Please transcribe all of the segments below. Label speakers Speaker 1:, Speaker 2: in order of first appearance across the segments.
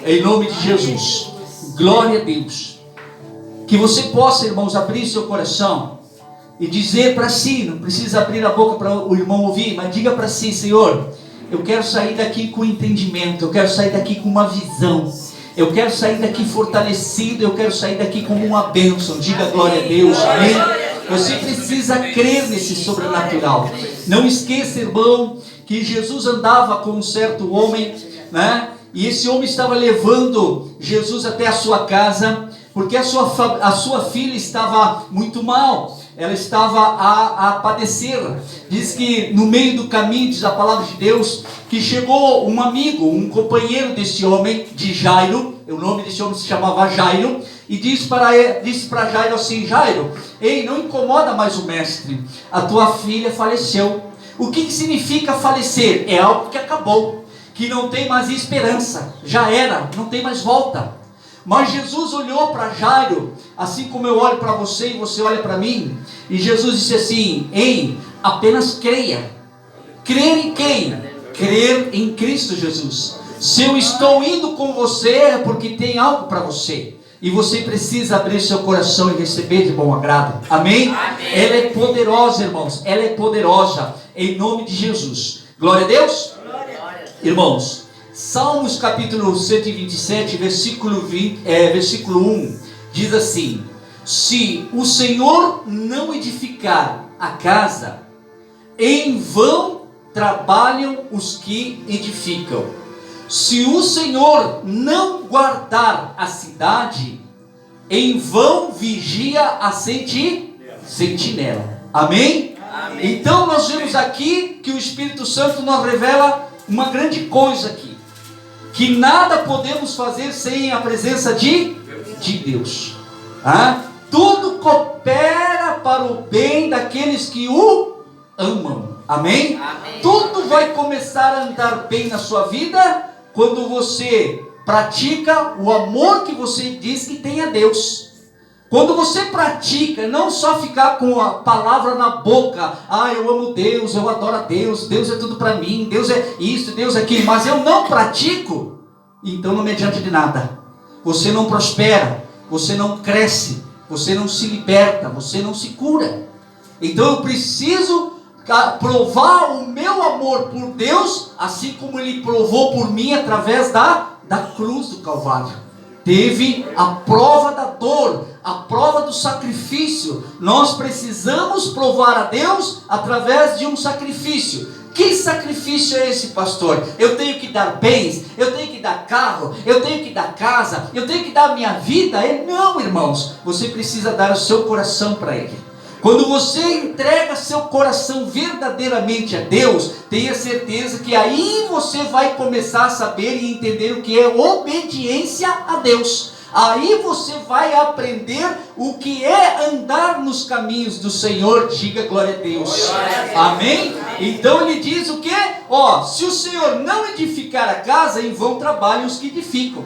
Speaker 1: Em nome de Jesus. Glória a Deus. Que você possa, irmãos, abrir seu coração e dizer para si, não precisa abrir a boca para o irmão ouvir, mas diga para si: Senhor, eu quero sair daqui com entendimento, eu quero sair daqui com uma visão, eu quero sair daqui fortalecido, eu quero sair daqui como uma bênção. Diga glória a Deus, amém? Você precisa crer nesse sobrenatural. Não esqueça, irmão, que Jesus andava com um certo homem, né? E esse homem estava levando Jesus até a sua casa, porque a sua filha estava muito mal, ela estava a padecer. Diz que no meio do caminho, diz a palavra de Deus, que chegou um amigo, um companheiro desse homem, de Jairo. O nome desse homem se chamava Jairo, e disse para Jairo assim: Jairo, ei, não incomoda mais o mestre, a tua filha faleceu. O que significa falecer? É algo que acabou, que não tem mais esperança, já era, não tem mais volta. Mas Jesus olhou para Jairo, assim como eu olho para você e você olha para mim, e Jesus disse assim: ei, apenas creia. Crer em quem? Crer em Cristo Jesus. Se eu estou indo com você, é porque tem algo para você, e você precisa abrir seu coração e receber de bom agrado, amém? Amém. Ela é poderosa, irmãos, ela é poderosa, em nome de Jesus. Glória a Deus. Glória. Irmãos, Salmos capítulo 127, versículo 1, diz assim: se o Senhor não edificar a casa, em vão trabalham os que edificam. Se o Senhor não guardar a cidade, em vão vigia a sentinela. Amém? Amém? Então nós vemos aqui que o Espírito Santo nos revela uma grande coisa aqui, que nada podemos fazer sem a presença de Deus. Tudo coopera para o bem daqueles que o amam. Amém? Amém? Tudo vai começar a andar bem na sua vida quando você pratica o amor que você diz que tem a Deus. Quando você pratica, não só ficar com a palavra na boca: eu amo Deus, eu adoro a Deus, Deus é tudo para mim, Deus é isso, Deus é aquilo, mas eu não pratico, então não me adianta de nada. Você não prospera, você não cresce, você não se liberta, você não se cura. Então eu preciso provar o meu amor por Deus, assim como Ele provou por mim através da cruz do Calvário. Teve a prova da dor, a prova do sacrifício. Nós precisamos provar a Deus através de um sacrifício. Que sacrifício é esse, pastor? Eu tenho que dar bens, eu tenho que dar carro, eu tenho que dar casa, eu tenho que dar minha vida? Não, irmãos, você precisa dar o seu coração para Ele. Quando você entrega seu coração verdadeiramente a Deus, tenha certeza que aí você vai começar a saber e entender o que é obediência a Deus. Aí você vai aprender o que é andar nos caminhos do Senhor. Diga glória a Deus. Amém? Então ele diz o que? Se o Senhor não edificar a casa, em vão trabalham os que edificam.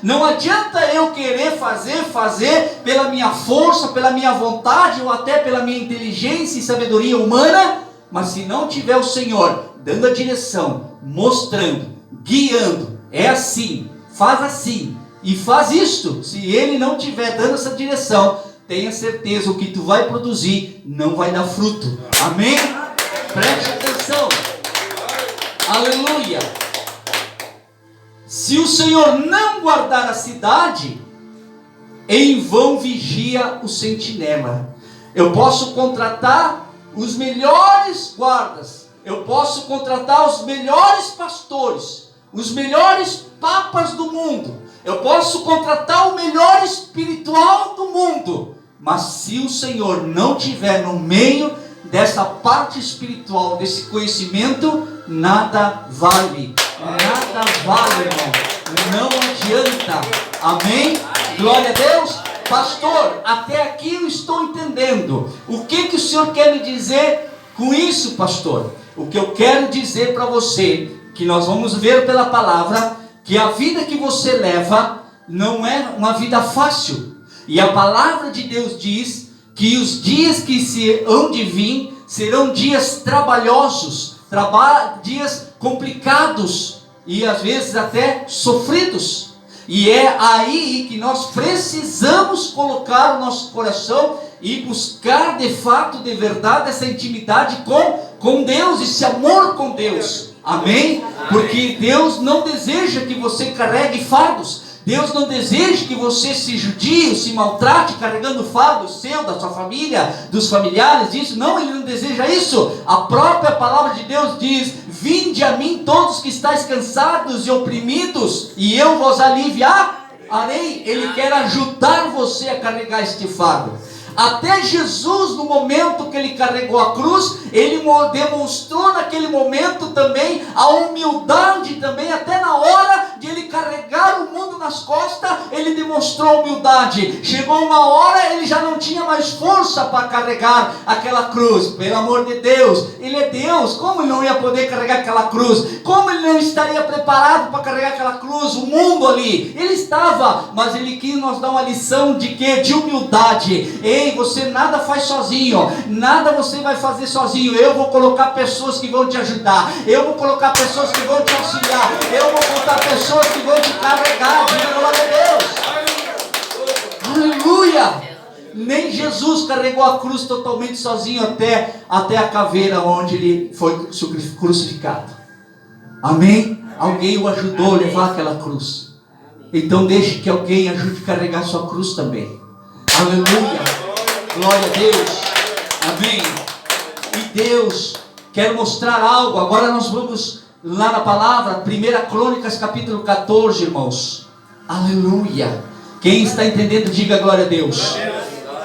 Speaker 1: Não adianta eu querer fazer pela minha força, pela minha vontade, ou até pela minha inteligência e sabedoria humana, mas se não tiver o Senhor dando a direção, mostrando, guiando, é assim, faz assim e faz isto. Se Ele não estiver dando essa direção, tenha certeza, o que tu vai produzir não vai dar fruto. Amém? Preste atenção. Aleluia. Se o Senhor não guardar a cidade, em vão vigia o sentinela. Eu posso contratar os melhores guardas, eu posso contratar os melhores pastores, os melhores papas do mundo, eu posso contratar o melhor espiritual do mundo, mas se o Senhor não estiver no meio dessa parte espiritual, desse conhecimento, nada vale, irmão, não adianta. Amém? Glória a Deus. Pastor, até aqui eu estou entendendo. O que o Senhor quer me dizer com isso, pastor? O que eu quero dizer para você, que nós vamos ver pela palavra, que a vida que você leva não é uma vida fácil. E a palavra de Deus diz que os dias que se hão de vir serão dias trabalhosos, dias complicados e às vezes até sofridos. E é aí que nós precisamos colocar o nosso coração e buscar de fato, de verdade, essa intimidade com Deus, esse amor com Deus. Amém? Porque Deus não deseja que você carregue fardos. Deus não deseja que você se judie, se maltrate carregando fardo seu, da sua família, dos familiares, isso. Não, Ele não deseja isso. A própria palavra de Deus diz: vinde a mim todos que estáis cansados e oprimidos, e eu vos aliviarei. Ele quer ajudar você a carregar este fardo. Até Jesus, no momento que Ele carregou a cruz, Ele demonstrou naquele momento também a humildade também, até na hora de Ele carregar o mundo nas costas, Ele demonstrou humildade. Chegou uma hora, Ele já não tinha mais força para carregar aquela cruz. Pelo amor de Deus, Ele é Deus, como Ele não ia poder carregar aquela cruz? Como Ele não estaria preparado para carregar aquela cruz? O mundo ali, Ele estava, mas Ele quis nos dar uma lição de quê? De humildade. Ei, você nada faz sozinho, nada você vai fazer sozinho. Eu vou colocar pessoas que vão te ajudar, eu vou colocar pessoas que vão te auxiliar, eu vou colocar pessoas que vão te carregar. Diga glória a Deus. Aleluia. Nem Jesus carregou a cruz totalmente sozinho até a caveira onde Ele foi crucificado. Amém? Alguém o ajudou a levar aquela cruz. Então deixe que alguém ajude a carregar sua cruz também. Aleluia. Glória a Deus. Amém. E Deus quer mostrar algo. Agora nós vamos lá na palavra, 1 Crônicas capítulo 14, irmãos. Aleluia. Quem está entendendo, diga glória a Deus.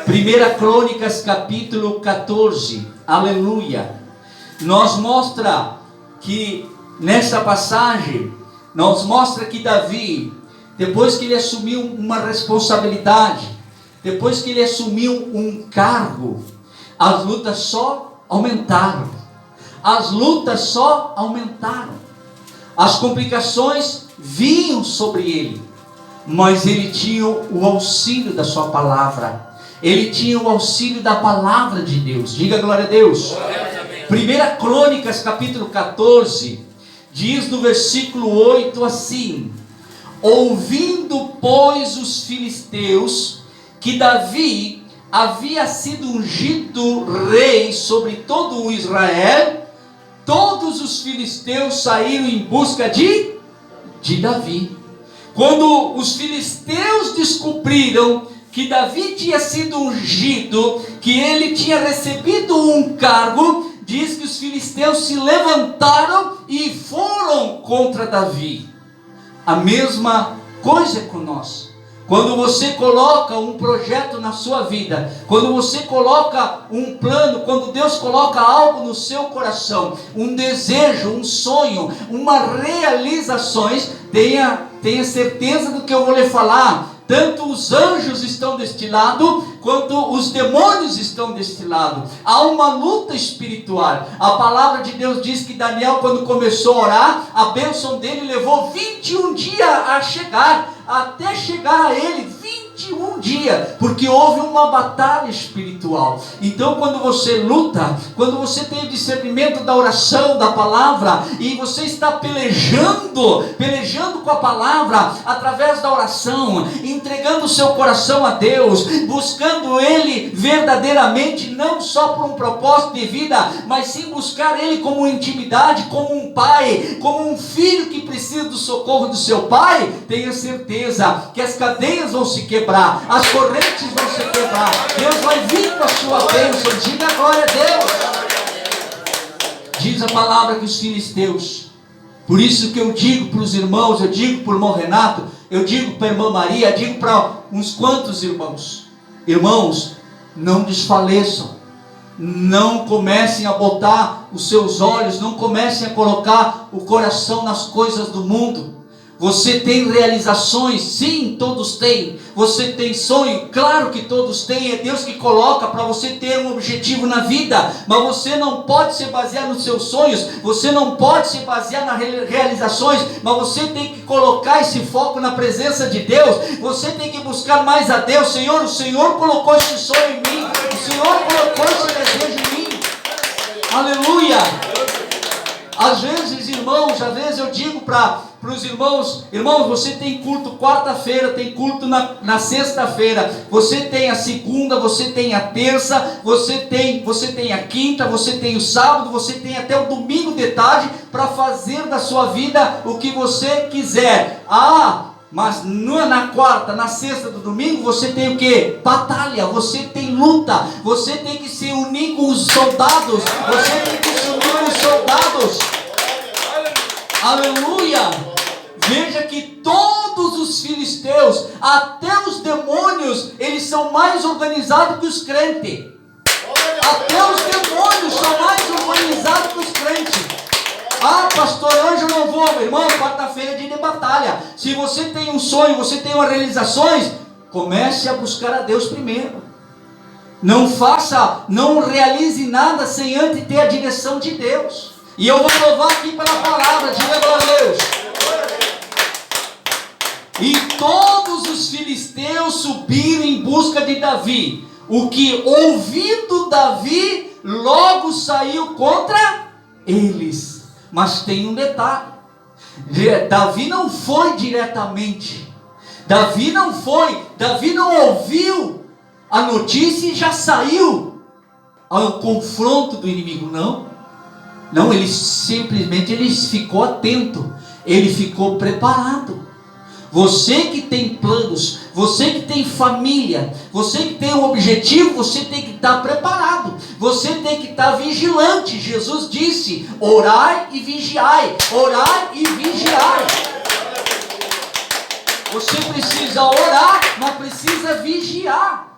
Speaker 1: 1 Crônicas capítulo 14. Aleluia. Nos mostra que nessa passagem, nos mostra que Davi, depois que ele assumiu uma responsabilidade, depois que ele assumiu um cargo, as lutas só aumentaram. As lutas só aumentaram. As complicações vinham sobre ele. Mas ele tinha o auxílio da sua palavra. Ele tinha o auxílio da palavra de Deus. Diga glória a Deus. 1 Crônicas capítulo 14 diz no versículo 8 assim: ouvindo, pois, os filisteus que Davi havia sido ungido rei sobre todo o Israel, todos os filisteus saíram em busca de Davi. Quando os filisteus descobriram que Davi tinha sido ungido, que ele tinha recebido um cargo, diz que os filisteus se levantaram e foram contra Davi. A mesma coisa com nós. Quando você coloca um projeto na sua vida, quando você coloca um plano, quando Deus coloca algo no seu coração, um desejo, um sonho, uma realizações, tenha certeza do que eu vou lhe falar. Tanto os anjos estão deste lado, quanto os demônios estão deste lado. Há uma luta espiritual. A palavra de Deus diz que Daniel, quando começou a orar, a bênção dele levou 21 dias a chegar. Até chegar a ele, 21 dias, porque houve uma batalha espiritual. Então quando você luta, quando você tem o discernimento da oração, da palavra, e você está pelejando com a palavra, através da oração, entregando o seu coração a Deus, buscando Ele verdadeiramente, não só por um propósito de vida, mas sim buscar Ele como intimidade, como um pai, como um filho que precisa do socorro do seu pai, tenha certeza que as cadeias vão se quebrar, as correntes vão se quebrar, Deus vai vir com a sua bênção. Diga glória a Deus. Diz a palavra que os filisteus, por isso que eu digo para os irmãos, eu digo para o irmão Renato, eu digo para a irmã Maria, eu digo para uns quantos irmãos, não desfaleçam, não comecem a botar os seus olhos, não comecem a colocar o coração nas coisas do mundo. Você tem realizações? Sim, todos têm. Você tem sonho? Claro que todos têm. É Deus que coloca para você ter um objetivo na vida. Mas você não pode se basear nos seus sonhos. Você não pode se basear nas realizações. Mas você tem que colocar esse foco na presença de Deus. Você tem que buscar mais a Deus. Senhor, o Senhor colocou esse sonho em mim. O Senhor colocou esse desejo em mim. Aleluia. Às vezes, irmãos, eu digo para para os irmãos: irmãos, você tem culto quarta-feira, tem culto na sexta-feira, você tem a segunda, você tem a terça, você tem a quinta, você tem o sábado, você tem até o domingo de tarde para fazer da sua vida o que você quiser. Mas na quarta, na sexta, do domingo, você tem o que? Batalha, você tem luta, você tem que se unir com os soldados, você tem que se unir com os soldados. Aleluia! Veja que todos os filisteus, até os demônios, eles são mais organizados que os crentes. Até os demônios são mais organizados que os crentes. Pastor Anjo, não vou, meu irmão, quarta-feira é dia de batalha. Se você tem um sonho, você tem uma realizações, comece a buscar a Deus primeiro. Não realize nada sem antes ter a direção de Deus. E eu vou louvar aqui pela palavra, diga glória a Deus. E todos os filisteus subiram em busca de Davi, o que, ouvindo Davi, logo saiu contra eles. Mas tem um detalhe: Davi não foi diretamente, Davi não ouviu a notícia e já saiu ao confronto do inimigo. Não, ele simplesmente ficou atento, ele ficou preparado. Você que tem planos, você que tem família, você que tem um objetivo, você tem que estar preparado, você tem que estar vigilante. Jesus disse: orai e vigiai, orai e vigiai. Você precisa orar, mas precisa vigiar.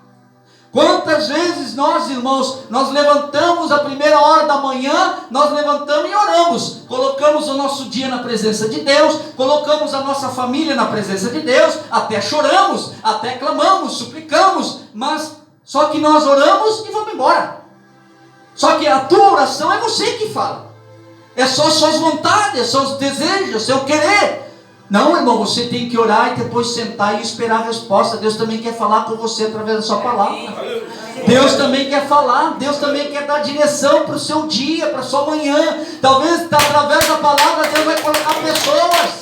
Speaker 1: Quantas vezes nós, irmãos, nós levantamos a primeira hora da manhã, nós levantamos e oramos, colocamos o nosso dia na presença de Deus, colocamos a nossa família na presença de Deus, até choramos, até clamamos, suplicamos, mas só que nós oramos e vamos embora. Só que a tua oração é você que fala, é só as suas vontades, é só os desejos, é seu querer. Não, irmão, você tem que orar e depois sentar e esperar a resposta. Deus também quer falar com você através da sua palavra. Deus também quer falar, Deus também quer dar direção para o seu dia, para a sua manhã. Talvez através da palavra Deus vai colocar pessoas.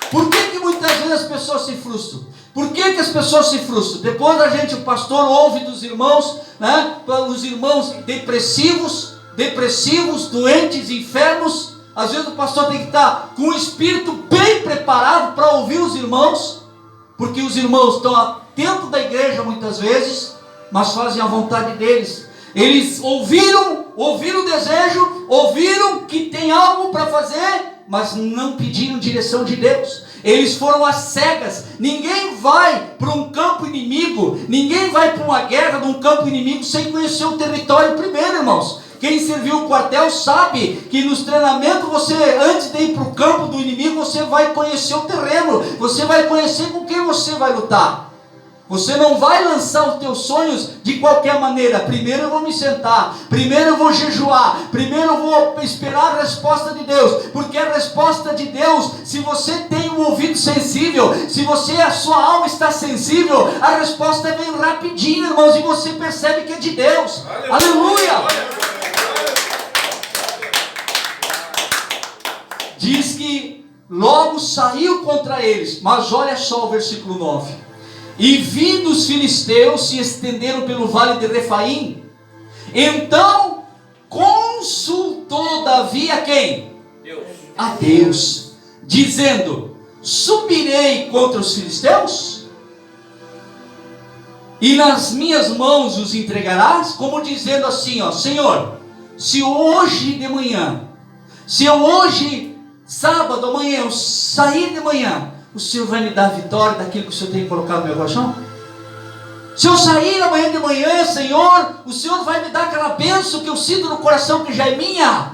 Speaker 1: Por que muitas vezes as pessoas se frustram? Por que as pessoas se frustram? Depois o pastor ouve dos irmãos, os irmãos depressivos, doentes, enfermos. Às vezes o pastor tem que estar com o espírito bem preparado para ouvir os irmãos, porque os irmãos estão dentro da igreja muitas vezes, mas fazem a vontade deles. Eles ouviram o desejo, ouviram que tem algo para fazer, mas não pediram direção de Deus. Eles foram às cegas. Ninguém vai para um campo inimigo, ninguém vai para uma guerra de um campo inimigo sem conhecer o território primeiro, irmãos. Quem serviu o quartel sabe que nos treinamentos você, antes de ir para o campo do inimigo, você vai conhecer o terreno, você vai conhecer com quem você vai lutar. Você não vai lançar os teus sonhos de qualquer maneira. Primeiro eu vou me sentar, primeiro eu vou jejuar, primeiro eu vou esperar a resposta de Deus, porque a resposta de Deus, se você tem um ouvido sensível, se a sua alma está sensível, a resposta vem rapidinho, irmãos, e você percebe que é de Deus. Aleluia! Diz que logo saiu contra eles, mas olha só o versículo 9. E vindo os filisteus se estenderam pelo vale de Refaim, então consultou Davi a quem? A Deus, dizendo: subirei contra os filisteus? E nas minhas mãos os entregarás? Como dizendo assim, Senhor, se hoje de manhã, sábado, amanhã, eu sair de manhã, o Senhor vai me dar a vitória daquilo que o Senhor tem colocado no meu coração? Se eu sair amanhã de manhã, Senhor, o Senhor vai me dar aquela bênção que eu sinto no coração que já é minha?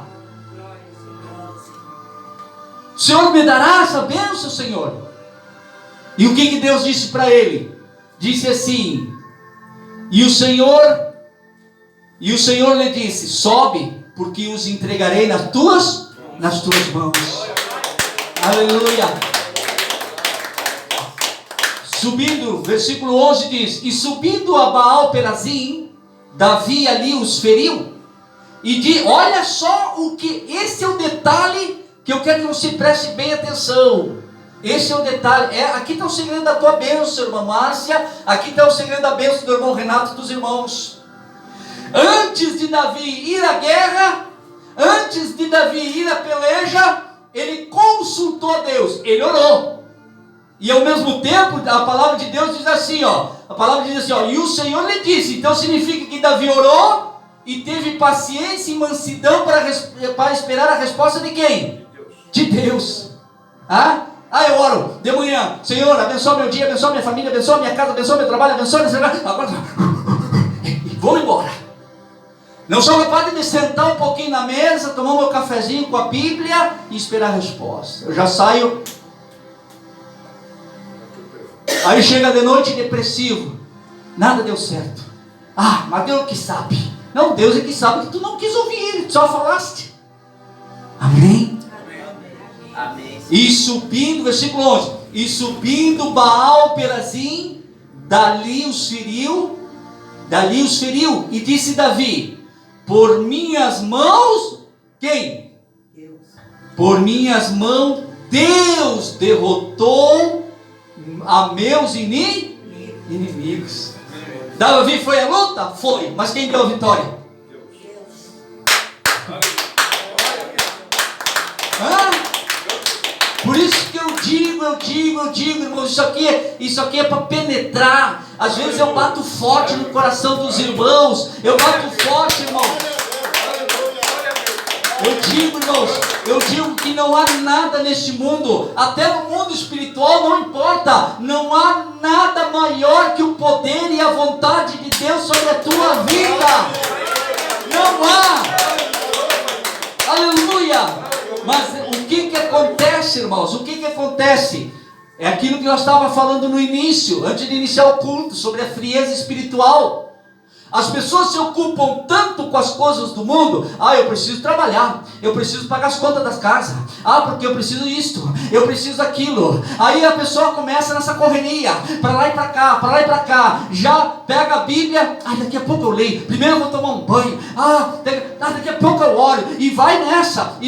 Speaker 1: O Senhor me dará essa bênção, Senhor? E o que Deus disse para ele? Disse assim: e o Senhor lhe disse: sobe, porque os entregarei nas tuas mãos. Aleluia. Subindo, versículo 11 diz: e subindo a Baal Perazim, Davi ali os feriu. E olha só esse é o detalhe que eu quero que você preste bem atenção. Esse é o detalhe. Aqui está o segredo da tua bênção, irmã Márcia. Aqui está o segredo da bênção do irmão Renato e dos irmãos. Antes de Davi ir à guerra, antes de Davi ir à peleja, ele consultou a Deus, ele orou. E ao mesmo tempo, a palavra de Deus diz assim, ó. A palavra diz assim, ó. E o Senhor lhe disse. Então significa que Davi orou e teve paciência e mansidão para esperar a resposta de quem? De Deus. Eu oro de manhã. Senhor, abençoa meu dia, abençoa minha família, abençoa minha casa, abençoa meu trabalho, abençoa meu trabalho. Agora vou embora. Não sou capaz de me sentar um pouquinho na mesa, tomar meu cafezinho com a Bíblia e esperar a resposta. Eu já saio. Aí chega de noite depressivo. Nada deu certo. Mas Deus que sabe. Não, Deus é que sabe que tu não quis ouvir, só falaste. Amém?
Speaker 2: Amém.
Speaker 1: E subindo, versículo 11. E subindo Baal Perazim, dali os feriu. E disse Davi: por minhas mãos, quem?
Speaker 2: Deus.
Speaker 1: Por minhas mãos, Deus derrotou a meus inimigos. Davi foi à luta? Foi. Mas quem deu a vitória?
Speaker 2: Deus.
Speaker 1: Por isso que eu digo, irmãos, isso aqui é para penetrar. Às vezes eu bato forte no coração dos irmãos. Eu bato forte, irmãos. Eu digo que não há nada neste mundo, até no mundo espiritual não importa, não há nada maior que o poder e a vontade de Deus sobre a tua vida. Não há. Aleluia. Mas o que acontece, irmãos? O que acontece? É aquilo que nós estávamos falando no início, antes de iniciar o culto, sobre a frieza espiritual. As pessoas se ocupam tanto com as coisas do mundo. Eu preciso trabalhar, eu preciso pagar as contas das casas, porque eu preciso isto, eu preciso aquilo. Aí a pessoa começa nessa correria, para lá e para cá, já pega a Bíblia, daqui a pouco eu leio, primeiro eu vou tomar um banho, daqui a pouco eu oro, e vai nessa,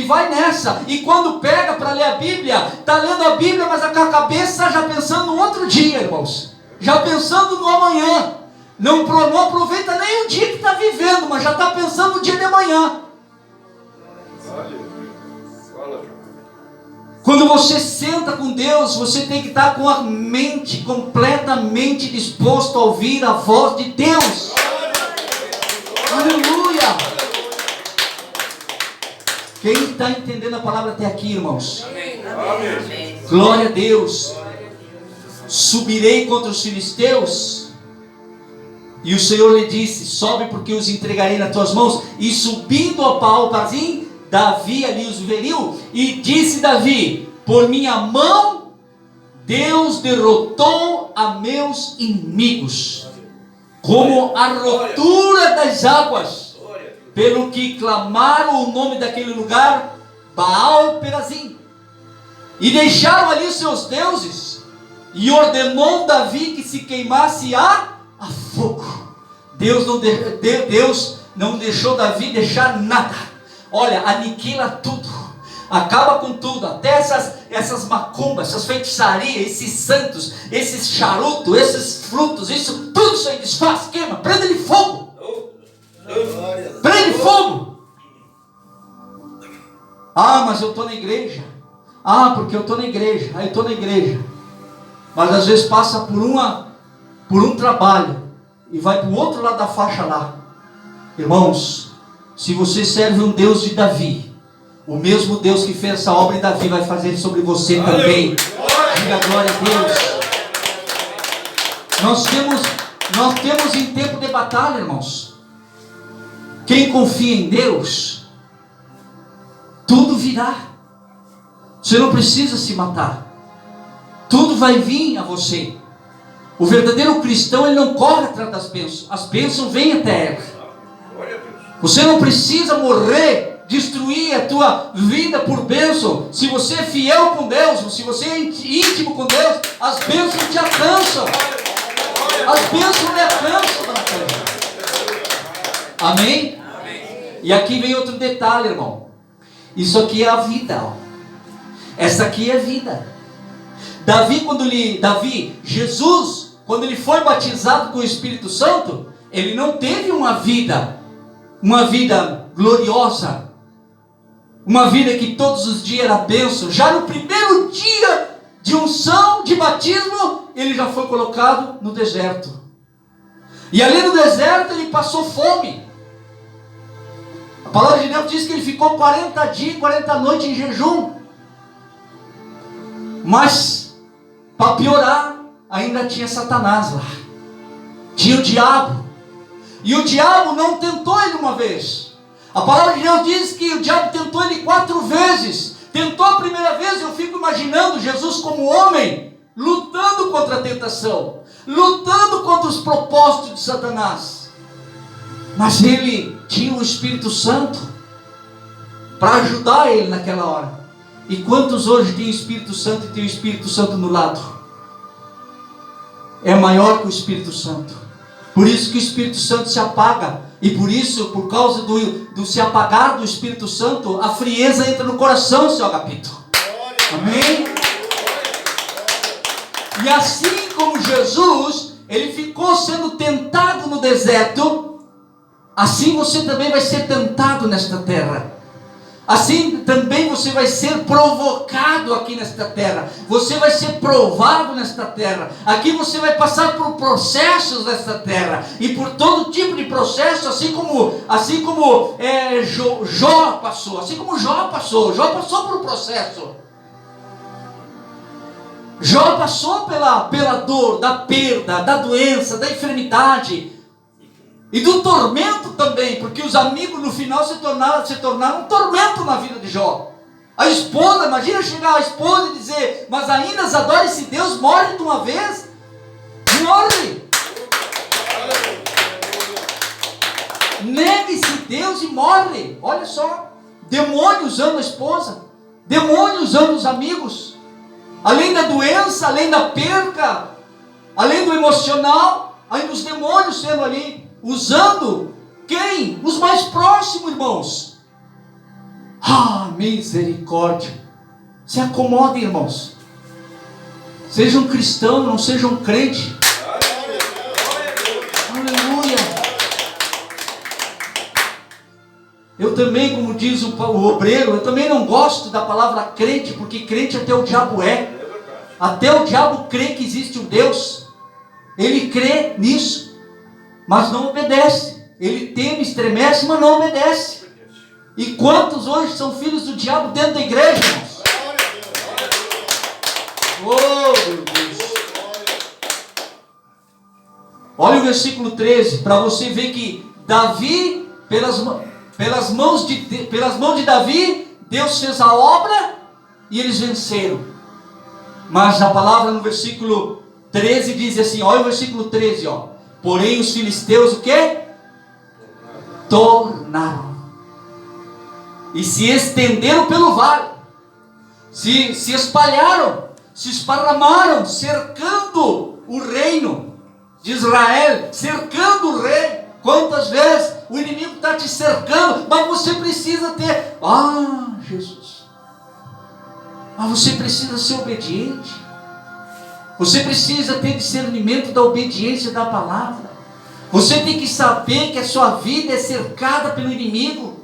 Speaker 1: e quando pega para ler a Bíblia, está lendo a Bíblia, mas com a cabeça já pensando no outro dia, irmãos, já pensando no amanhã. Não aproveita nem o dia que está vivendo, mas já está pensando no dia de amanhã. Quando você senta com Deus, você tem que estar com a mente completamente disposto a ouvir a voz de Deus. Aleluia! Quem está entendendo a palavra até aqui, irmãos?
Speaker 2: Amém.
Speaker 1: Glória a Deus. Subirei contra os filisteus. E o Senhor lhe disse: sobe, porque os entregarei nas tuas mãos. E subindo a Baal Perazim, Davi ali os feriu. E disse Davi: por minha mão Deus derrotou a meus inimigos, como a rotura das águas, pelo que clamaram o nome daquele lugar Baal Perazim. E deixaram ali os seus deuses. E ordenou Davi que se queimasse a fogo. Deus não deixou Davi deixar nada. Olha, aniquila tudo, acaba com tudo, até essas macumbas, essas feitiçarias, esses santos, esses charutos, esses frutos, tudo isso aí desfaz, queima, prende-lhe fogo. Prende fogo. Mas eu estou na igreja. Porque eu estou na igreja. Eu estou na igreja. Mas às vezes passa por um trabalho e vai para o outro lado da faixa lá. Irmãos, se você serve um Deus de Davi, o mesmo Deus que fez essa obra em Davi vai fazer sobre você também. Diga glória a Deus. Nós temos em tempo de batalha, irmãos. Quem confia em Deus, tudo virá. Você não precisa se matar. Tudo vai vir a você. O verdadeiro cristão, ele não corre atrás das bênçãos. As bênçãos vêm até ele. Você não precisa morrer, destruir a tua vida por bênção. Se você é fiel com Deus, se você é íntimo com Deus, as bênçãos te alcançam. As bênçãos te alcançam. Amém? E aqui vem outro detalhe, irmão. Isso aqui é a vida. Essa aqui é vida. Jesus, quando ele foi batizado com o Espírito Santo, ele não teve uma vida gloriosa, uma vida que todos os dias era bênção. Já no primeiro dia de unção, de batismo, ele já foi colocado no deserto. E ali no deserto ele passou fome. A palavra de Deus diz que ele ficou 40 dias, 40 noites em jejum. Mas, para piorar, ainda tinha Satanás lá. Tinha o diabo. E o diabo não tentou ele uma vez. A palavra de Deus diz que o diabo tentou ele 4 vezes. Tentou a primeira vez, eu fico imaginando Jesus como homem, lutando contra a tentação, lutando contra os propósitos de Satanás. Mas ele tinha o Espírito Santo para ajudar ele naquela hora. E quantos hoje têm o Espírito Santo e têm o Espírito Santo no lado? É maior que o Espírito Santo. Por isso que o Espírito Santo se apaga. E por isso, por causa do se apagar do Espírito Santo, a frieza entra no coração, seu Agapito. Amém? E assim como Jesus, ele ficou sendo tentado no deserto, assim você também vai ser tentado nesta terra. Assim também você vai ser provocado aqui nesta terra. Você vai ser provado nesta terra. Aqui você vai passar por processos nesta terra. E por todo tipo de processo, assim como Jó passou. Assim como Jó passou. Jó passou por um processo. Jó passou pela dor, da perda, da doença, da enfermidade. E do tormento também, porque os amigos no final se tornaram um tormento na vida de Jó. A esposa, imagina chegar a esposa e dizer: mas ainda adora esse Deus, morre de uma vez. Morre. Nega esse Deus e morre. Olha só, demônio usando a esposa, demônio usando os amigos. Além da doença, além da perca, além do emocional, ainda os demônios sendo ali. Usando quem? Os mais próximos, irmãos. Ah, misericórdia. Se acomodem, irmãos. Sejam cristãos, não sejam crente. Aleluia. Eu também, como diz o obreiro, eu também não gosto da palavra crente, porque crente até o diabo é. Até o diabo crê que existe um Deus. Ele crê nisso, mas não obedece. Ele teme, estremece, mas não obedece. E quantos hoje são filhos do diabo dentro da igreja, irmãos? Oh, meu Deus. Olha o versículo 13, para você ver que Davi, pelas mãos de Davi, Deus fez a obra e eles venceram. Mas a palavra no versículo 13 diz assim, olha o versículo 13, ó. Porém os filisteus o quê? Tornaram. E se estenderam pelo vale. Se espalharam. Se esparramaram, cercando o reino de Israel. Cercando o rei. Quantas vezes o inimigo está te cercando, mas você precisa ter... Ah, Jesus. Mas você precisa ser obediente. Você precisa ter discernimento da obediência da palavra. Você tem que saber que a sua vida é cercada pelo inimigo.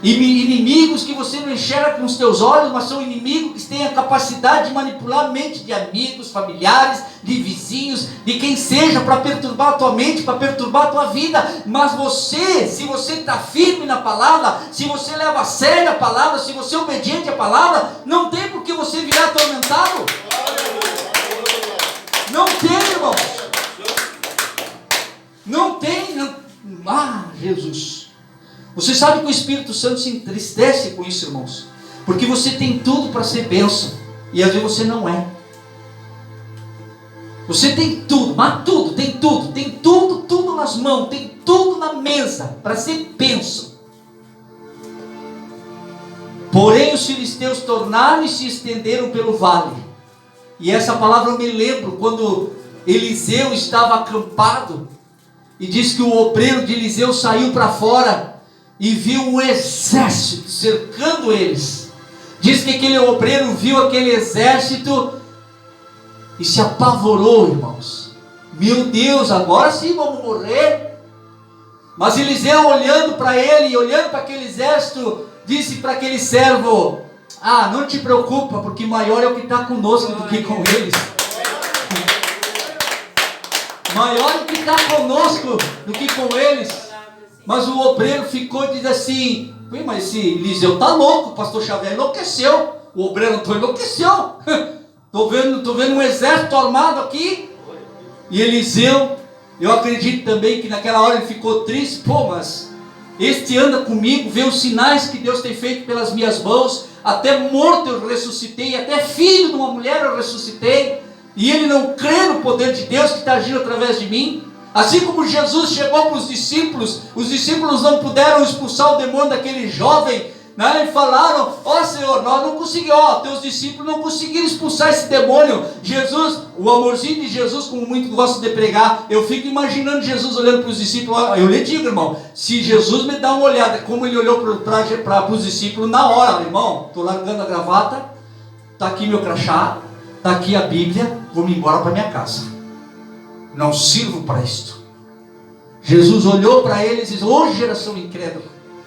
Speaker 1: E inimigos que você não enxerga com os teus olhos, mas são inimigos que têm a capacidade de manipular a mente de amigos, familiares, de vizinhos, de quem seja, para perturbar a tua mente, para perturbar a tua vida. Mas você, se você está firme na palavra, se você leva a sério a palavra, se você é obediente à palavra, não tem por que você virar atormentado. Não tem, irmãos. Não tem. Não. Ah, Jesus. Você sabe que o Espírito Santo se entristece com isso, irmãos. Porque você tem tudo para ser bênção. E às vezes você não é. Você tem tudo, mas tudo, tem tudo. Tem tudo nas mãos. Tem tudo na mesa para ser bênção. Porém os filisteus tornaram e se estenderam pelo vale. E essa palavra eu me lembro quando Eliseu estava acampado. E diz que o obreiro de Eliseu saiu para fora e viu um exército cercando eles. Diz que aquele obreiro viu aquele exército e se apavorou, irmãos. Meu Deus, agora sim vamos morrer. Mas Eliseu, olhando para ele, olhando para aquele exército, disse para aquele servo: ah, não te preocupa, porque maior é o que está conosco do que com eles. Maior é o que está conosco do que com eles. Mas o obreiro ficou e diz assim: mas esse Eliseu está louco, o pastor Xavier enlouqueceu. O obreiro não enlouqueceu. Estou vendo um exército armado aqui. E Eliseu, eu acredito também que naquela hora ele ficou triste. Pô, mas este anda comigo, vê os sinais que Deus tem feito pelas minhas mãos. Até morto eu ressuscitei, até filho de uma mulher eu ressuscitei. E ele não crê no poder de Deus que está agindo através de mim. Assim como Jesus chegou para os discípulos não puderam expulsar o demônio daquele jovem, né? E falaram: ó Senhor, nós não conseguimos, teus discípulos não conseguiram expulsar esse demônio. Jesus, o amorzinho de Jesus, como muito gosto de pregar, eu fico imaginando Jesus olhando para os discípulos. Eu lhe digo, irmão, se Jesus me dá uma olhada, como ele olhou para os discípulos, na hora, irmão, estou largando a gravata, está aqui meu crachá, está aqui a Bíblia, vou-me embora para minha casa. Não sirvo para isto. Jesus olhou para eles e disse: ô geração incrédula,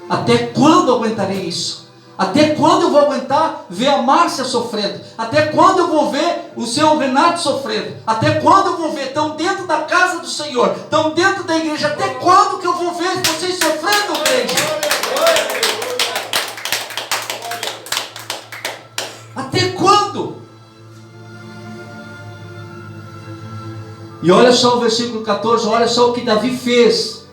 Speaker 1: até quando aguentarei isso? Até quando eu vou aguentar ver a Márcia sofrendo? Até quando eu vou ver o seu Renato sofrendo? Até quando eu vou ver? Estão dentro da casa do Senhor, estão dentro da igreja. Até quando que eu vou ver vocês sofrendo, crente? Até quando? E olha só o versículo 14, olha só o que Davi fez.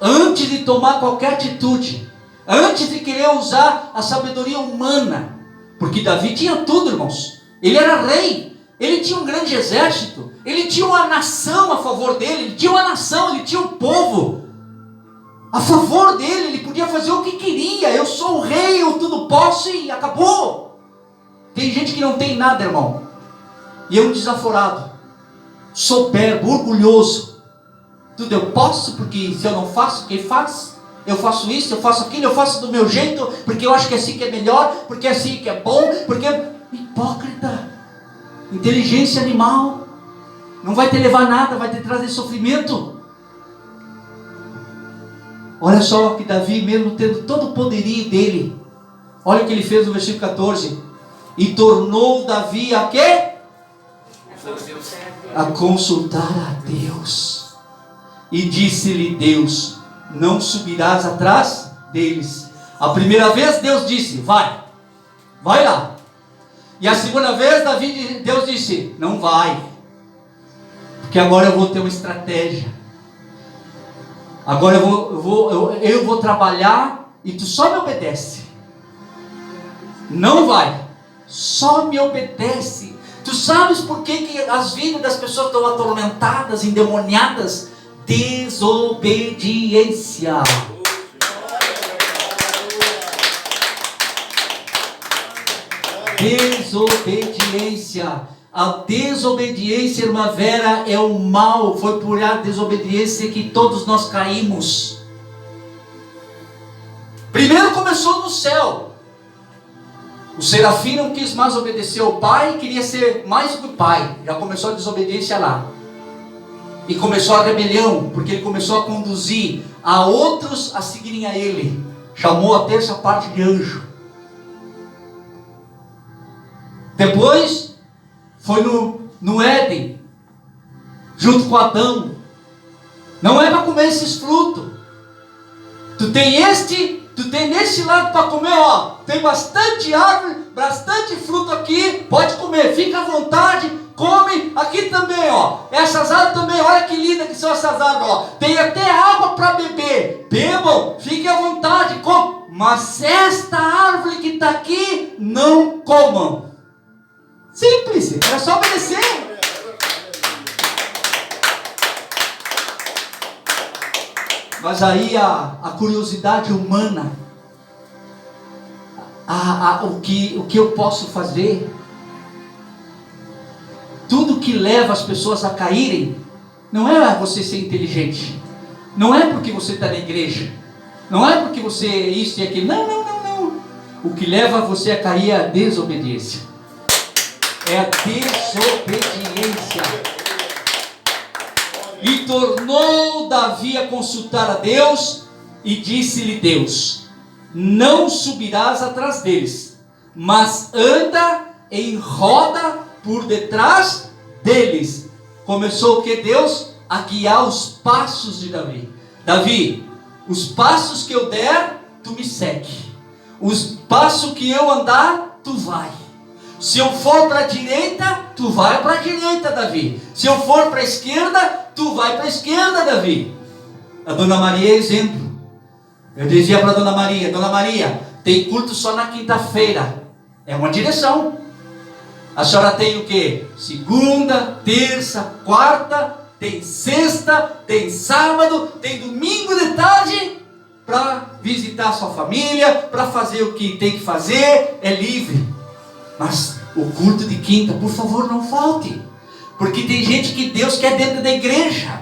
Speaker 1: Antes de tomar qualquer atitude, antes de querer usar a sabedoria humana, porque Davi tinha tudo, irmãos. Ele era rei, ele tinha um grande exército, ele tinha uma nação a favor dele, ele tinha uma nação, ele tinha um povo a favor dele, ele podia fazer o que queria. Eu sou o rei, eu tudo posso e acabou. Tem gente que não tem nada, irmão, e eu desaforado, soberbo, orgulhoso. Tudo eu posso, porque se eu não faço, quem faz? Eu faço isso, eu faço aquilo, eu faço do meu jeito, porque eu acho que é assim que é melhor, porque é assim que é bom, porque... Hipócrita, inteligência animal, não vai te levar a nada, vai te trazer sofrimento. Olha só que Davi, mesmo tendo todo o poderio dele, olha o que ele fez no versículo 14: e tornou Davi a quê? A consultar a Deus. E disse-lhe Deus: não subirás atrás deles. A primeira vez Deus disse: vai lá. E a segunda vez Deus disse: não vai, porque agora eu vou ter uma estratégia. Agora eu vou trabalhar e tu só me obedece. Não vai, só me obedece. Tu sabes por que as vidas das pessoas estão atormentadas, endemoniadas? Desobediência. Desobediência. A desobediência, irmã Vera, é o mal. Foi por a desobediência que todos nós caímos. Primeiro começou no céu. O serafim não quis mais obedecer ao pai, queria ser mais do que o pai. Já começou a desobediência lá. E começou a rebelião, porque ele começou a conduzir a outros a seguirem a ele. Chamou a terça parte de anjo. Depois foi no Éden, junto com Adão. Não é para comer esses frutos. Tu tem nesse lado para comer, ó. Tem bastante árvore, bastante fruto aqui. Pode comer, fica à vontade. Come aqui também, ó. Essas árvores também, olha que linda que são essas árvores, ó. Tem até água para beber. Bebam, fiquem à vontade, comam. Mas esta árvore que está aqui, não comam. Simples, era só obedecer. Mas aí a curiosidade humana, o que eu posso fazer, tudo que leva as pessoas a caírem, não é você ser inteligente, não é porque você está na igreja, não é porque você é isso e aquilo, não. o que leva você a cair é a desobediência. É a desobediência. E tornou Davi a consultar a Deus, e disse-lhe Deus: não subirás atrás deles, mas anda em roda por detrás deles. Começou o que Deus? A guiar os passos de Davi. Davi, os passos que eu der, tu me segue. Os passos que eu andar, tu vai. Se eu for para a direita, tu vai para a direita, Davi. Se eu for para a esquerda, tu vai para a esquerda, Davi. A Dona Maria é exemplo. Eu dizia para a Dona Maria, tem culto só na quinta-feira. É uma direção. A senhora tem o quê? Segunda, terça, quarta, tem sexta, tem sábado, tem domingo de tarde para visitar a sua família, para fazer o que tem que fazer, é livre. Mas o culto de quinta, por favor, não falte. Porque tem gente que Deus quer dentro da igreja.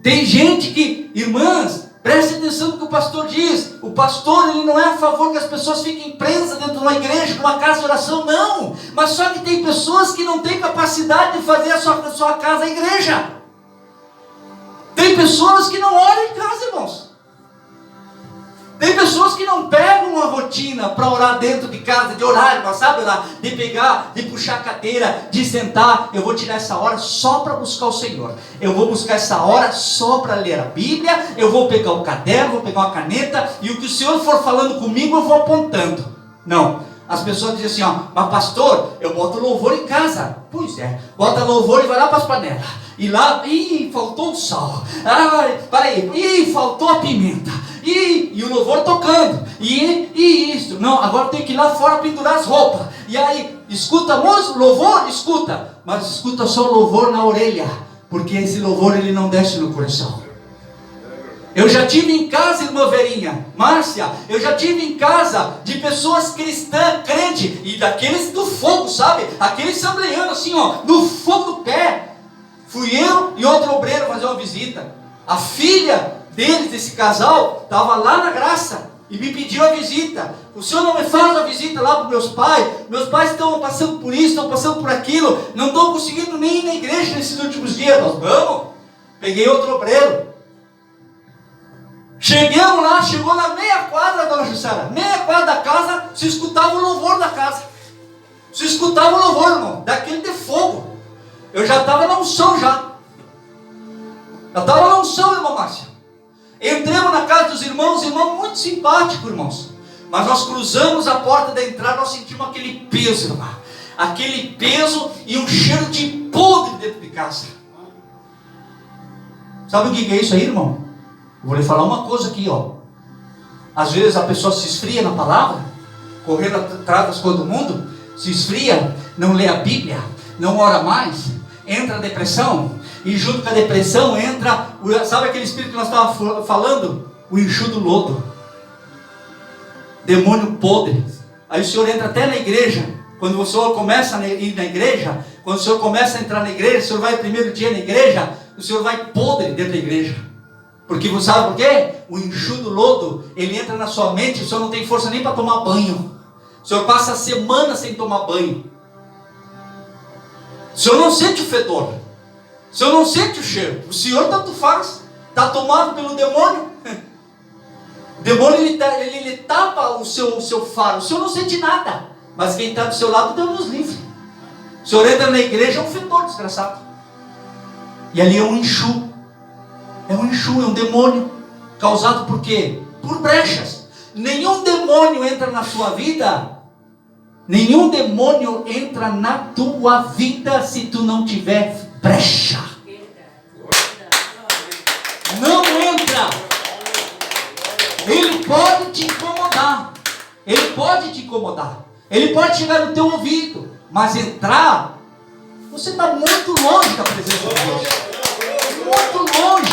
Speaker 1: Tem gente que, irmãs, preste atenção no que o pastor diz. O pastor, ele não é a favor que as pessoas fiquem presas dentro de uma igreja, de uma casa de oração, não. Mas só que tem pessoas que não têm capacidade de fazer a sua casa a igreja. Tem pessoas que não oram em casa, irmãos. Tem pessoas que não pegam uma rotina para orar dentro de casa, de orar, irmão, sabe orar? De pegar, de puxar a cadeira, de sentar. Eu vou tirar essa hora só para buscar o Senhor. Eu vou buscar essa hora só para ler a Bíblia. Eu vou pegar o caderno, vou pegar uma caneta, e o que o Senhor for falando comigo, eu vou apontando. Não. As pessoas dizem assim, ó, mas pastor, eu boto louvor em casa. Pois é, bota louvor e vai lá para as panelas. E lá, faltou o sal. Peraí, faltou a pimenta. E o louvor tocando. E isso. Não, agora tem que ir lá fora pendurar as roupas. E aí, escuta música, louvor, escuta. Mas escuta só o louvor na orelha. Porque esse louvor ele não desce no coração. Eu já tive em casa, irmã Verinha, Márcia, eu já tive em casa de pessoas cristãs, crente, e daqueles do fogo, sabe? Aqueles assembleanos assim, ó, no fogo do pé. Fui eu e outro obreiro fazer uma visita. A filha deles, desse casal, estava lá na graça e me pediu a visita. O senhor não me faz a visita lá para meus pais? Meus pais estão passando por isso, estão passando por aquilo, não estão conseguindo nem ir na igreja nesses últimos dias. Nós vamos. Peguei outro obreiro. Chegamos lá, chegou na meia quadra, dona Jussara, meia quadra da casa, se escutava o louvor da casa. Se escutava o louvor, irmão, daquele de fogo. Eu já estava na unção já. Eu estava na unção, irmã Márcia. Entramos na casa dos irmãos muito simpático, irmãos. Mas nós cruzamos a porta da entrada, nós sentimos aquele peso, irmão. Aquele peso e um cheiro de podre dentro de casa. Sabe o que é isso aí, irmão? Eu vou lhe falar uma coisa aqui, ó. Às vezes a pessoa se esfria na palavra, correndo atrás das coisas do mundo, se esfria, não lê a Bíblia, não ora mais, entra a depressão, e junto com a depressão entra, sabe aquele espírito que nós estávamos falando? O enxuto lodo, demônio podre. Aí o senhor entra até na igreja. Quando o senhor começa a ir na igreja, quando o senhor começa a entrar na igreja, o senhor vai o primeiro dia na igreja, o senhor vai podre dentro da igreja. Porque você sabe por quê? O enxuto lodo, ele entra na sua mente, o senhor não tem força nem para tomar banho. O senhor passa a semana sem tomar banho. O senhor não sente o fedor. O senhor não sente o cheiro. O senhor tanto faz. Está tomado pelo demônio. O demônio ele tapa o seu faro. O senhor não sente nada. Mas quem está do seu lado, Deus nos livre. O senhor entra na igreja, é um fedor desgraçado. E ali é um enxu. É um enxu, é um demônio. Causado por quê? Por brechas. Nenhum demônio entra na sua vida. Nenhum demônio entra na tua vida se tu não tiver brecha. Não entra. Ele pode te incomodar. Ele pode te incomodar. Ele pode chegar no teu ouvido. Mas entrar, você está muito longe da presença de Deus. Muito longe.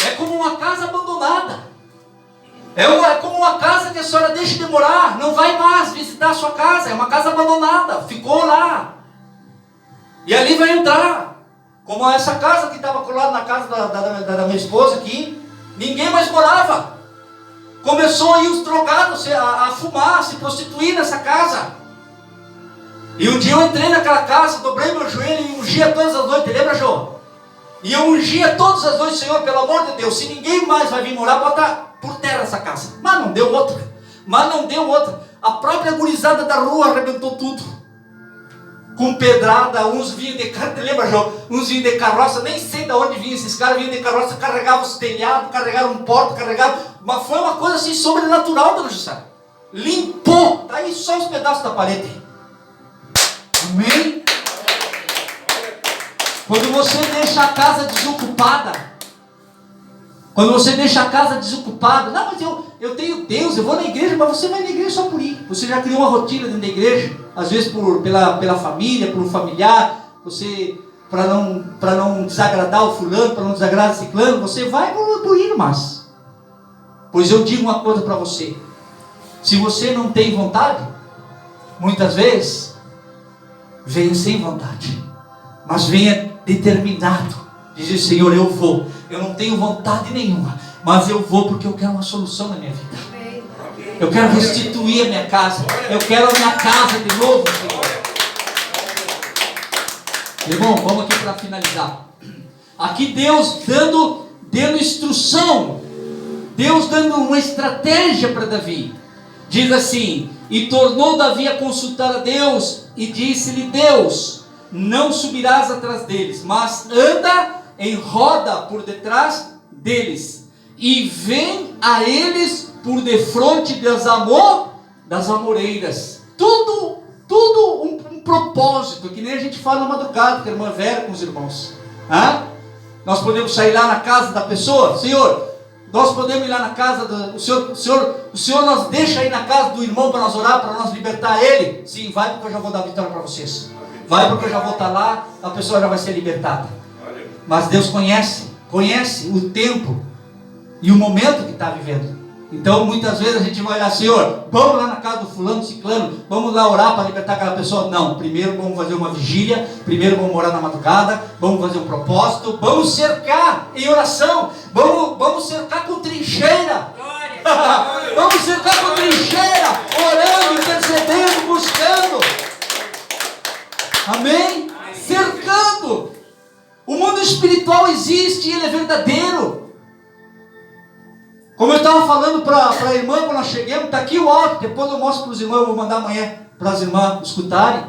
Speaker 1: É como uma casa abandonada. É como uma casa que a senhora deixa de morar. Não vai mais visitar a sua casa. É uma casa abandonada. Ficou lá. E ali vai entrar. Como essa casa que estava colada na casa da minha esposa aqui. Ninguém mais morava. Começou aí os drogados a fumar, a se prostituir nessa casa. E um dia eu entrei naquela casa, dobrei meu joelho e ungia todas as noites, lembra, Jô? E eu ungia todas as noites, Senhor, pelo amor de Deus, se ninguém mais vai vir morar, bota por terra essa casa. Mas não deu outra. A própria gurizada da rua arrebentou tudo. Com pedrada, uns vinham de carroça, lembra, Jô? Uns vinham de carroça, nem sei de onde vinham esses caras, vinham de carroça, carregavam os telhados, carregaram porta, mas foi uma coisa assim sobrenatural, dona Jussara. Limpou, tá aí só os pedaços da parede. Amém? Quando você deixa a casa desocupada, não, mas eu tenho Deus, eu vou na igreja, mas você vai na igreja só por ir. Você já criou uma rotina dentro da igreja, às vezes pela família, por um familiar, você, para não desagradar o fulano, para não desagradar o ciclano, você vai por ir, mas. Pois eu digo uma coisa para você, se você não tem vontade, muitas vezes, venha sem vontade, mas venha determinado, dizer: Senhor, eu vou, eu não tenho vontade nenhuma, mas eu vou porque eu quero uma solução na minha vida, eu quero restituir a minha casa, eu quero a minha casa de novo, Senhor. Irmão, vamos aqui para finalizar. Aqui Deus dando instrução, Deus dando uma estratégia para Davi. Diz assim: e tornou Davi a consultar a Deus, e disse-lhe Deus: não subirás atrás deles, mas anda em roda por detrás deles, e vem a eles por defronte das amoreiras. Tudo um propósito, que nem a gente fala na madrugada, que a irmã Vera com os irmãos. Nós podemos sair lá na casa da pessoa, Senhor, nós podemos ir lá na casa do o Senhor nos deixa aí na casa do irmão para nós orar, para nós libertar ele? Sim, vai, porque eu já vou dar vitória para vocês. Vai, porque eu já vou estar lá, a pessoa já vai ser libertada. Mas Deus conhece o tempo e o momento que está vivendo. Então muitas vezes a gente vai olhar: Senhor, vamos lá na casa do fulano, ciclano, vamos lá orar para libertar aquela pessoa. Não, primeiro vamos fazer uma vigília, primeiro vamos orar na madrugada, vamos fazer um propósito, vamos cercar em oração, vamos cercar com trincheira. Vamos cercar com trincheira, orando, intercedendo, buscando. Amém? Cercando. O mundo espiritual existe e ele é verdadeiro. Como eu estava falando para a irmã quando nós chegamos, está aqui o áudio, depois eu mostro para os irmãos, eu vou mandar amanhã para as irmãs escutarem.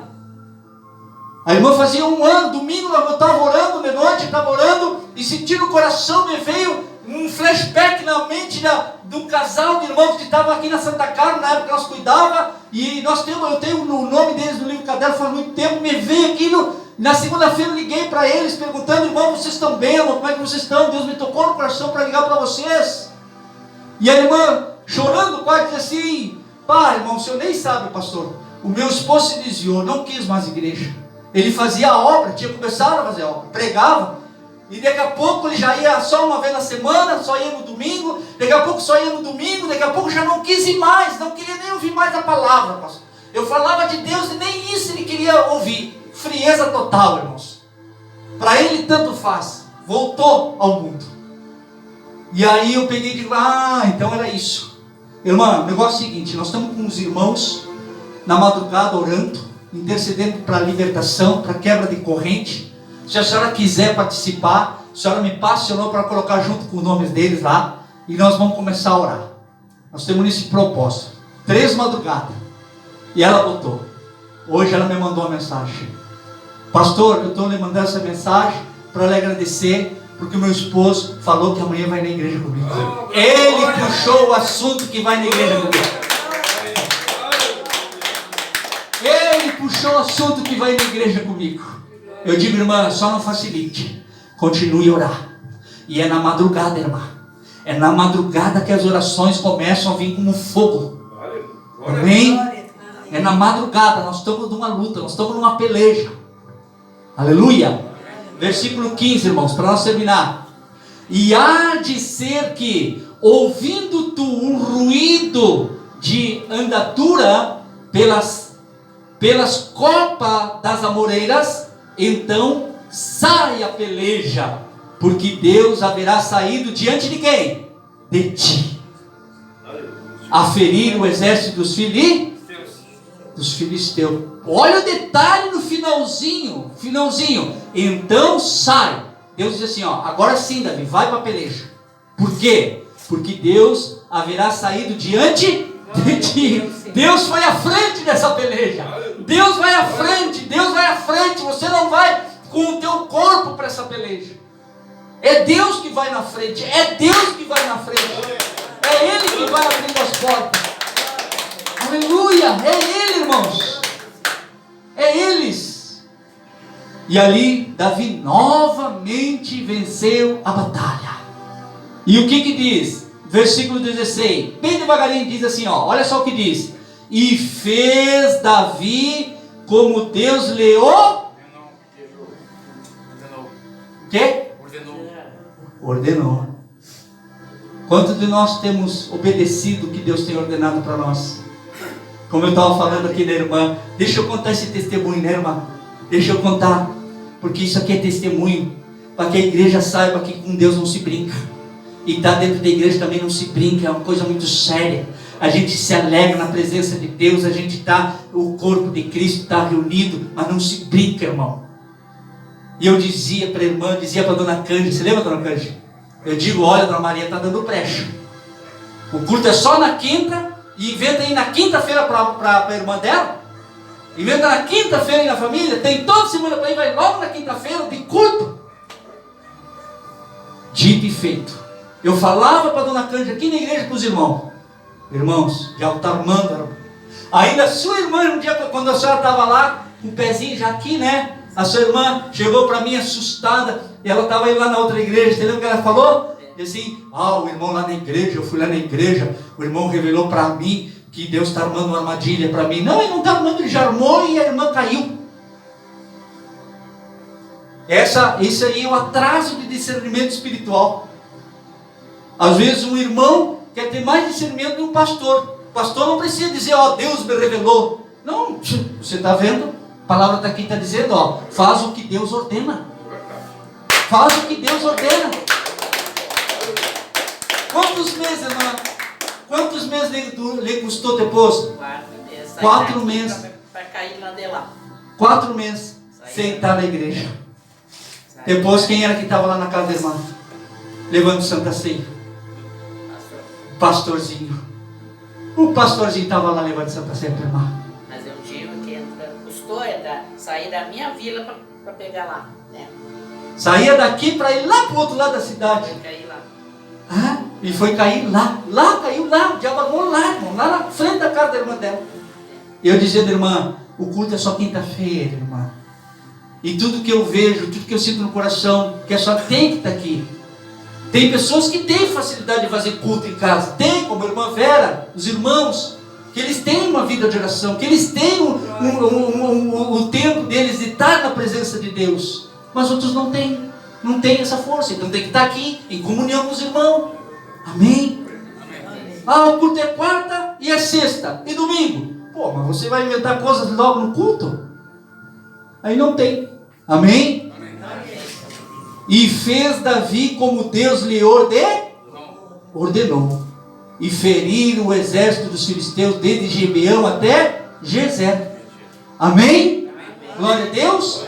Speaker 1: A irmã fazia 1 ano, domingo eu estava orando de noite, estava orando e senti no coração, me veio um flashback na mente de um casal de irmãos que estavam aqui na Santa Carmen, na época que nós cuidava, e eu tenho o nome deles no livro caderno faz muito tempo, me veio aquilo. Na segunda-feira eu liguei para eles perguntando: irmão, vocês estão bem, irmão? Como é que vocês estão? Deus me tocou no coração para ligar para vocês. E a irmã, chorando, quase disse assim: pá, irmão, o senhor nem sabe, pastor, o meu esposo se desviou, não quis mais igreja. Ele fazia a obra, tinha começado a fazer a obra, pregava, e daqui a pouco ele já ia só uma vez na semana, só ia no domingo, daqui a pouco só ia no domingo, daqui a pouco já não quis ir mais, não queria nem ouvir mais a palavra, pastor. Eu falava de Deus e nem isso ele queria ouvir. Frieza total, irmãos. Para ele tanto faz. Voltou ao mundo. E aí eu peguei e digo: então era isso. Irmã, o negócio é o seguinte: nós estamos com os irmãos na madrugada orando, intercedendo para a libertação, para a quebra de corrente. Se a senhora quiser participar, a senhora me passa o seu nome para colocar junto com os nomes deles lá, e nós vamos começar a orar. Nós temos esse propósito. 3 madrugadas. E ela botou. Hoje ela me mandou uma mensagem: pastor, eu estou lhe mandando essa mensagem para lhe agradecer, porque o meu esposo falou que amanhã vai na igreja comigo. Ele puxou o assunto que vai na igreja comigo. Ele puxou o assunto que vai na igreja comigo. Eu digo: irmã, só não facilite, continue a orar. E é na madrugada, irmã. É na madrugada que as orações começam a vir como fogo. Amém? É na madrugada, nós estamos numa luta, nós estamos numa peleja. Aleluia. Versículo 15, irmãos, para nós terminar. E há de ser que, ouvindo tu um ruído de andadura pelas copas das amoreiras, então sai a peleja, porque Deus haverá saído diante de quem? De ti. a ferir o exército dos filisteus. Olha o detalhe no finalzinho. Então sai. Deus diz assim, ó, agora sim, Davi, vai para a peleja. Por quê? Porque Deus haverá saído diante de ti. Deus foi à frente dessa peleja. Deus vai à frente. Você não vai com o teu corpo para essa peleja. É Deus que vai na frente. É Ele que vai abrindo as portas. Aleluia. É Ele, irmãos. É eles. E ali Davi novamente venceu a batalha. E o que diz? Versículo 16, bem devagarinho, diz assim, ó, olha só o que diz: e fez Davi como Deus lhe ordenou. Quantos de nós temos obedecido o que Deus tem ordenado para nós? Como eu estava falando aqui da irmã, deixa eu contar esse testemunho, né, irmã? Deixa eu contar, porque isso aqui é testemunho, para que a igreja saiba que com Deus não se brinca. E estar dentro da igreja também não se brinca, é uma coisa muito séria. A gente se alegra na presença de Deus, a gente está, o corpo de Cristo está reunido, mas não se brinca, irmão. E eu dizia para a irmã, dizia para a dona Cândia, você lembra, dona Cândia? Eu digo, olha, dona Maria está dando brecha. O culto é só na quinta, e inventa aí na quinta-feira para a irmã dela. Inventa na quinta-feira aí na família, tem toda semana para ir, vai logo na quinta-feira de culto. Dito e feito. Eu falava para a dona Cândia aqui na igreja para os irmãos, já está armando. Ainda a sua irmã, um dia quando a senhora estava lá, com o pezinho já aqui, né? A sua irmã chegou para mim assustada, e ela estava indo lá na outra igreja, você lembra o que ela falou? E assim, o irmão lá na igreja, eu fui lá na igreja, o irmão revelou para mim que Deus está armando uma armadilha para mim. Não, ele não está armando, ele já armou e a irmã caiu. Isso aí é o atraso de discernimento espiritual. Às vezes um irmão quer ter mais discernimento que um pastor. O pastor não precisa dizer, Deus me revelou. Não, você está vendo? A palavra daqui está dizendo, faz o que Deus ordena. Faz o que Deus ordena. Quantos meses, irmã? Quantos meses lhe custou depois? 4 meses.
Speaker 2: Para cair lá de lá.
Speaker 1: 4 meses sem estar na igreja. Depois, quem era que estava lá na casa da irmã? Levando Santa Ceia. Pastorzinho. O pastorzinho estava lá levando Santa Ceia para a irmã.
Speaker 2: Mas eu digo que custou sair da minha vila para pegar lá, né?
Speaker 1: Saía daqui para ir lá para o outro lado da cidade.
Speaker 2: Foi cair lá.
Speaker 1: E foi cair lá. Caiu lá. O diabo armou lá, irmão. Lá na frente da casa da irmã dela. Eu dizendo, irmã, o culto é só quinta-feira, irmã. E tudo que eu vejo, tudo que eu sinto no coração, que é só tem que estar aqui. Tem pessoas que têm facilidade de fazer culto em casa. Tem, como a irmã Vera, os irmãos, que eles têm uma vida de oração, que eles têm o tempo deles de estar na presença de Deus. Mas outros não têm. Não têm essa força. Então tem que estar aqui, em comunhão com os irmãos. Amém? O culto é quarta e é sexta. E domingo. Mas você vai inventar coisas logo no culto? Aí não tem. Amém? E fez Davi como Deus lhe ordenou. E feriram o exército dos filisteus desde Gibeão até Gezer. Amém? Glória a Deus.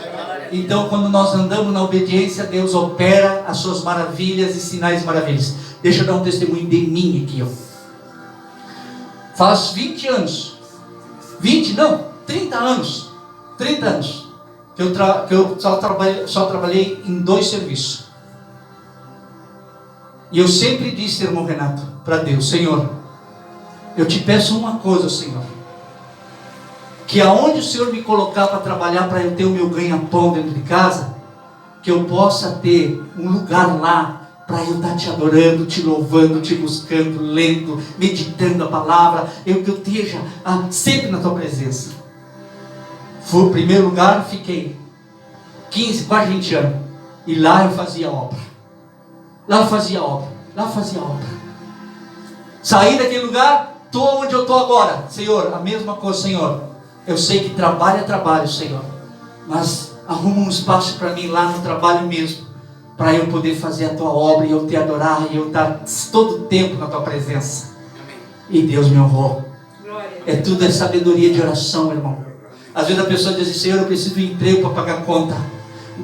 Speaker 1: Então, quando nós andamos na obediência, Deus opera as suas maravilhas e sinais maravilhosos. Deixa eu dar um testemunho de mim aqui, Faz 20 anos. 30 anos. 30 anos. Que eu só trabalhei em 2 serviços. E eu sempre disse, irmão Renato, para Deus: Senhor, eu te peço uma coisa, Senhor, que aonde o Senhor me colocar para trabalhar, para eu ter o meu ganha-pão dentro de casa, que eu possa ter um lugar lá para eu estar te adorando, te louvando, te buscando, lendo, meditando a palavra, que eu esteja sempre na tua presença. Foi o primeiro lugar, fiquei 15, quase 20 anos. E lá eu fazia obra. Saí daquele lugar, estou onde eu estou agora. Senhor, a mesma coisa, Senhor. Eu sei que trabalho é trabalho, Senhor. Mas arruma um espaço para mim lá no trabalho mesmo, para eu poder fazer a tua obra e eu te adorar e eu estar todo o tempo na tua presença. E Deus me honrou. Tudo é sabedoria de oração, irmão. Às vezes a pessoa diz assim: Senhor, eu preciso de emprego para pagar a conta.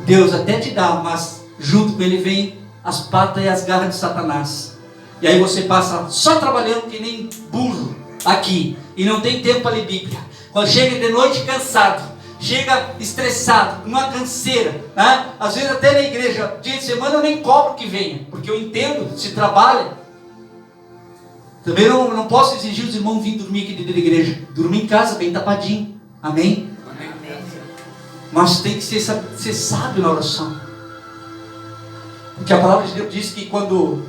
Speaker 1: Deus até te dá, mas junto com ele vem as patas e as garras de Satanás. E aí você passa só trabalhando que nem burro aqui, e não tem tempo para ler Bíblia. Quando chega de noite cansado, chega estressado, uma canseira, né? Às vezes até na igreja, dia de semana eu nem cobro que venha, porque eu entendo, se trabalha. Também não posso exigir os irmãos virem dormir aqui dentro da igreja. Dormir em casa, bem tapadinho. Amém? Mas tem que ser sábio na oração. Porque a palavra de Deus diz que quando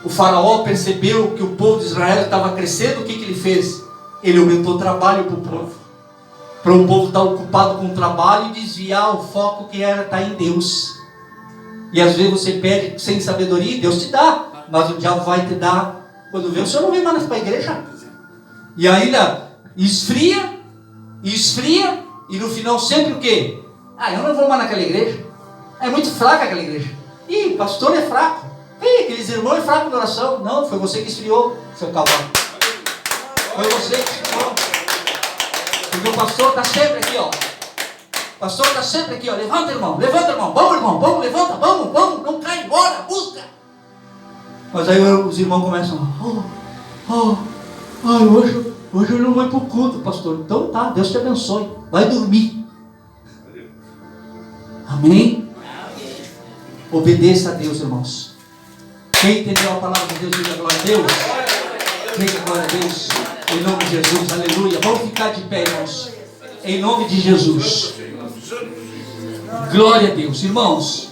Speaker 1: o faraó percebeu que o povo de Israel estava crescendo, o que ele fez? Ele aumentou o trabalho para o povo. Para o povo estar ocupado com o trabalho e desviar o foco que era estar em Deus. E às vezes você pede sem sabedoria, Deus te dá. Mas o diabo vai te dar. Quando vê, o senhor não vem mais para a igreja. E ainda esfria, e no final sempre o quê? Eu não vou mais naquela igreja. É muito fraca aquela igreja. Ih, pastor é fraco. Ih, aqueles irmãos é fraco na oração. Não, foi você que esfriou, seu cavalo. Foi você que esfriou. Porque o pastor está sempre aqui, ó. O pastor está sempre aqui, ó. Levanta, irmão. Vamos, irmão. Vamos, levanta. Vamos. Não cai, bora, busca. Mas aí os irmãos começam: hoje eu não vou para o culto, pastor. Então tá, Deus te abençoe. Vai dormir. Amém? Obedeça a Deus, irmãos. Quem entendeu a palavra de Deus, diga glória a Deus. Diga glória a Deus. Em nome de Jesus, aleluia. Vamos ficar de pé, irmãos. Em nome de Jesus. Glória a Deus, irmãos.